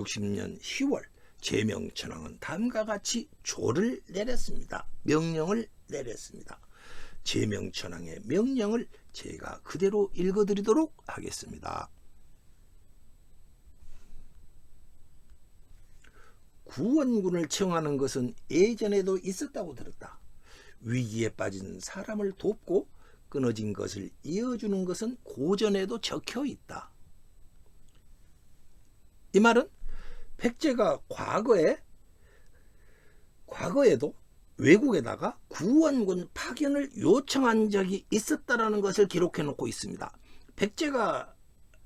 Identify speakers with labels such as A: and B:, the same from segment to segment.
A: 60년 10월 제명천왕은 다음과 같이 조를 내렸습니다. 명령을 내렸습니다. 제명천왕의 명령을 제가 그대로 읽어드리도록 하겠습니다. 구원군을 청하는 것은 예전에도 있었다고 들었다. 위기에 빠진 사람을 돕고 끊어진 것을 이어주는 것은 고전에도 적혀 있다. 이 말은 백제가 과거에도 외국에다가 구원군 파견을 요청한 적이 있었다라는 것을 기록해 놓고 있습니다. 백제가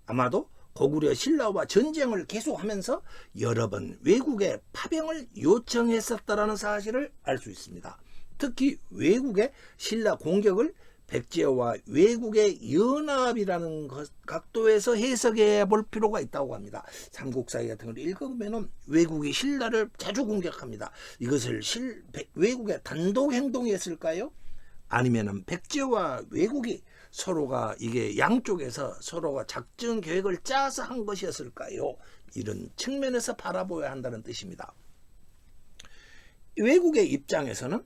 A: 아마도 고구려 신라와 전쟁을 계속하면서 여러 번 외국에 파병을 요청했었다라는 사실을 알 수 있습니다. 특히 외국의 신라 공격을 백제와 외국의 연합이라는 각도에서 해석해 볼 필요가 있다고 합니다. 삼국사기 같은 걸 읽어보면 외국이 신라를 자주 공격합니다. 이것을 외국의 단독 행동이었을까요? 아니면 백제와 외국이 서로가 이게 양쪽에서 서로가 작전 계획을 짜서 한 것이었을까요? 이런 측면에서 바라보아야 한다는 뜻입니다. 외국의 입장에서는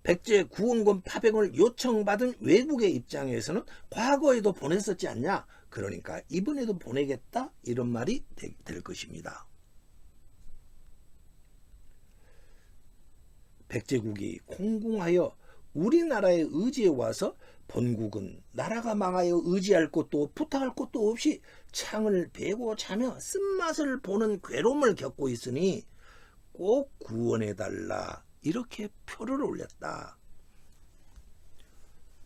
A: 백제 구원군 파병을 요청받은 외국의 입장에서는 과거에도 보냈었지 않냐? 그러니까 이번에도 보내겠다 이런 말이 될 것입니다. 백제국이 공공하여 우리나라의 의지에 와서 본국은 나라가 망하여 의지할 곳도 부탁할 곳도 없이 창을 베고 자며 쓴맛을 보는 괴로움을 겪고 있으니 꼭 구원해달라 이렇게 표를 올렸다.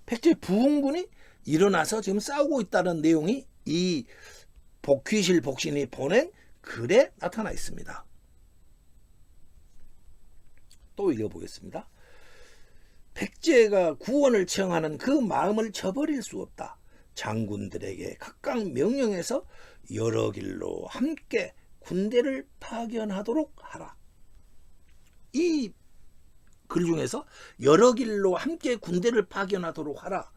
A: 백제 부흥군이 일어나서 지금 싸우고 있다는 내용이 이 복휘실 복신이 보낸 글에 나타나 있습니다. 또 읽어보겠습니다. 백제가 구원을 청하는 그 마음을 저버릴 수 없다. 장군들에게 각각 명령해서 여러 길로 함께 군대를 파견하도록 하라. 이 글 중에서 여러 길로 함께 군대를 파견하도록 하라.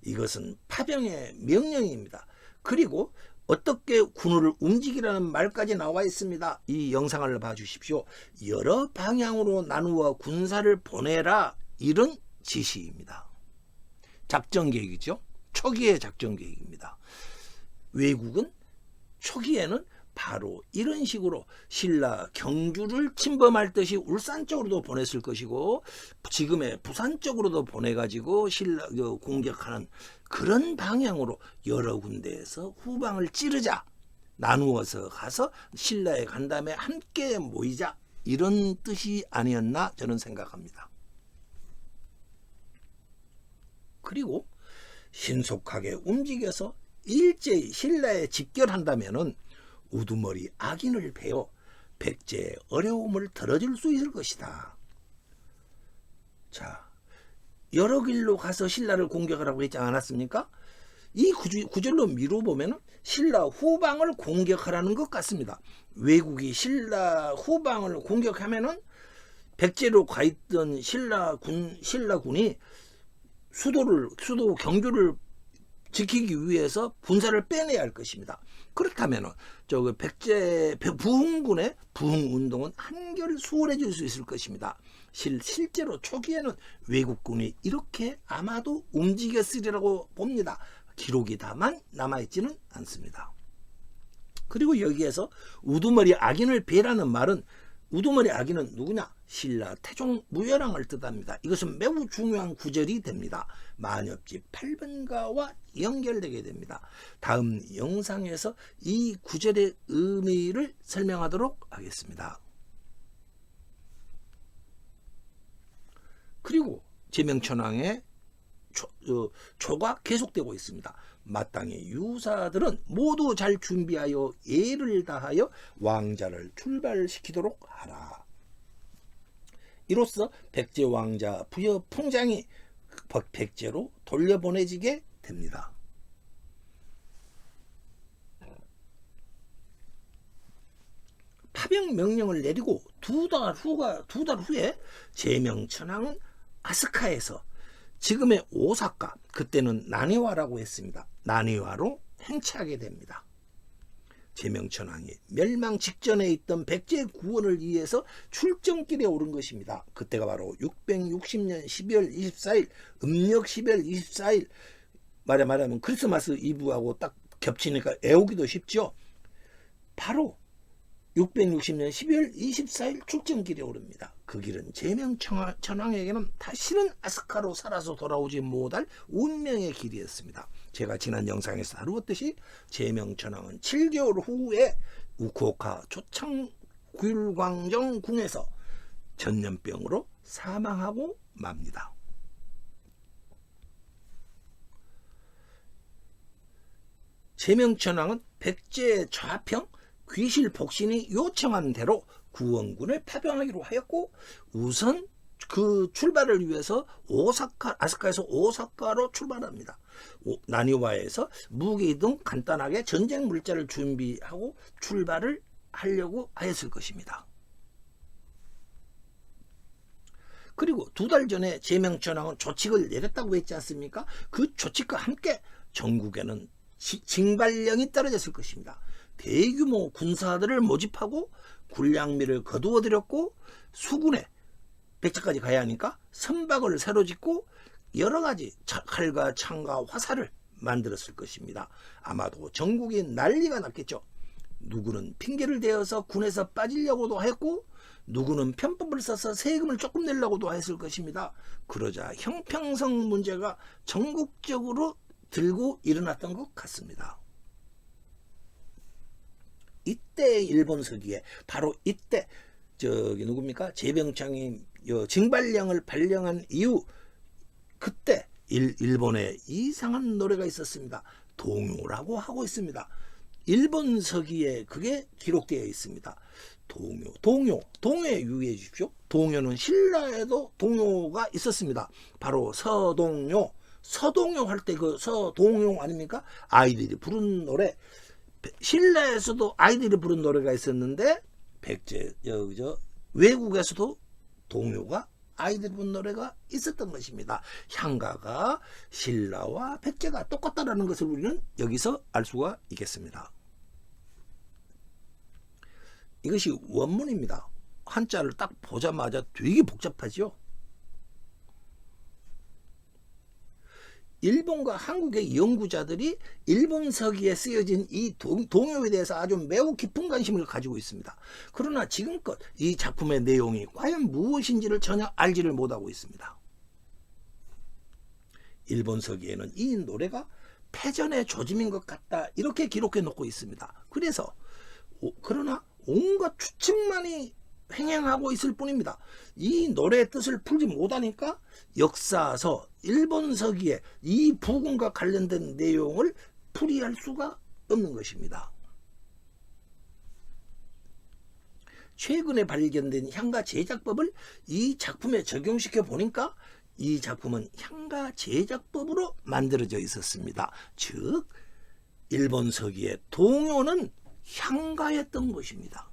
A: 이것은 파병의 명령입니다. 그리고 어떻게 군을 움직이라는 말까지 나와 있습니다. 이 영상을 봐주십시오. 여러 방향으로 나누어 군사를 보내라. 이런 지시입니다. 작전 계획이죠. 초기의 작전 계획입니다. 외국은 초기에는 바로 이런 식으로 신라 경주를 침범할 듯이 울산 쪽으로도 보냈을 것이고 지금의 부산 쪽으로도 보내가지고 신라 공격하는 그런 방향으로 여러 군데에서 후방을 찌르자, 나누어서 가서 신라에 간 다음에 함께 모이자 이런 뜻이 아니었나 저는 생각합니다. 그리고 신속하게 움직여서 일제히 신라에 집결한다면은 우두머리 악인을 베어 백제의 어려움을 덜어줄 수 있을 것이다. 자, 여러 길로 가서 신라를 공격하라고 했지 않았습니까? 이 구절로 미뤄보면 신라 후방을 공격하라는 것 같습니다. 외국이 신라 후방을 공격하면은 백제로 가 있던 신라군이 수도 경주를 지키기 위해서 군사를 빼내야 할 것입니다. 그렇다면 백제 부흥군의 부흥운동은 한결 수월해질 수 있을 것입니다. 실제로 초기에는 외국군이 이렇게 아마도 움직였으리라고 봅니다. 기록이 다만 남아있지는 않습니다. 그리고 여기에서 우두머리 악인을 베라는 말은 우두머리 악인은 누구냐? 신라 태종 무열왕을 뜻합니다. 이것은 매우 중요한 구절이 됩니다. 만엽지 8번가와 연결되게 됩니다. 다음 영상에서 이 구절의 의미를 설명하도록 하겠습니다. 그리고 제명천왕의 초가 계속되고 있습니다. 마땅히 유사들은 모두 잘 준비하여 예를 다하여 왕자를 출발시키도록 하라. 이로써 백제 왕자 부여 풍장이 백제로 돌려보내지게 됩니다. 파병 명령을 내리고 두 달 후에 제명천왕은 아스카에서 지금의 오사카, 그때는 나니와라고 했습니다. 나니와로 행차하게 됩니다. 제명천왕이 멸망 직전에 있던 백제 구원을 위해서 출정길에 오른 것입니다. 그때가 바로 660년 12월 24일 음력 12월 24일 말하면 크리스마스 이브하고 딱 겹치니까 애우기도 쉽죠. 바로 660년 12월 24일 출정길에 오릅니다. 그 길은 제명천왕에게는 다시는 아스카로 살아서 돌아오지 못할 운명의 길이었습니다. 제가 지난 영상에서 다루었듯이 제명천왕은 7개월 후에 우쿠오카 초창굴광정 궁에서 전염병으로 사망하고 맙니다. 제명천왕은 백제의 좌평 귀실 복신이 요청한 대로 구원군을 파병하기로 하였고, 우선 그 출발을 위해서 아스카에서 오사카로 출발합니다. 나니와에서 무기 등 간단하게 전쟁 물자를 준비하고 출발을 하려고 하였을 것입니다. 그리고 2달 전에 제명천왕은 조칙을 내렸다고 했지 않습니까? 그 조칙과 함께 전국에는 징발령이 떨어졌을 것입니다. 대규모 군사들을 모집하고 군량미를 거두어들였고, 수군에 백제까지 가야 하니까 선박을 새로 짓고 여러 가지 칼과 창과 화살을 만들었을 것입니다. 아마도 전국이 난리가 났겠죠. 누구는 핑계를 대어서 군에서 빠지려고도 했고, 누구는 편법을 써서 세금을 조금 내려고도 했을 것입니다. 그러자 형평성 문제가 전국적으로 들고 일어났던 것 같습니다. 이때 일본 서기에 바로 이때 누굽니까? 제병창이 징발령을 발령한 이후 그때 일본에 이상한 노래가 있었습니다. 동요라고 하고 있습니다. 일본 서기에 그게 기록되어 있습니다. 동요에 유의해 주십시오. 동요는 신라에도 동요가 있었습니다. 바로 서동요 할 때 그 서동요 아닙니까? 아이들이 부른 노래. 신라에서도 아이들이 부른 노래가 있었는데 외국에서도 동요가 아이들이 부른 노래가 있었던 것입니다. 향가가 신라와 백제가 똑같다라는 것을 우리는 여기서 알 수가 있겠습니다. 이것이 원문입니다. 한자를 딱 보자마자 되게 복잡하죠. 일본과 한국의 연구자들이 일본 서기에 쓰여진 이 동요에 대해서 아주 매우 깊은 관심을 가지고 있습니다. 그러나 지금껏 이 작품의 내용이 과연 무엇인지를 전혀 알지를 못하고 있습니다. 일본 서기에는 이 노래가 패전의 조짐인 것 같다 이렇게 기록해 놓고 있습니다. 그러나 온갖 추측만이 횡행하고 있을 뿐입니다. 이 노래의 뜻을 풀지 못하니까 역사서 일본 서기에 이 부분과 관련된 내용을 풀이할 수가 없는 것입니다. 최근에 발견된 향가 제작법을 이 작품에 적용시켜 보니까 이 작품은 향가 제작법으로 만들어져 있었습니다. 즉 일본 서기의 동요는 향가였던 것입니다.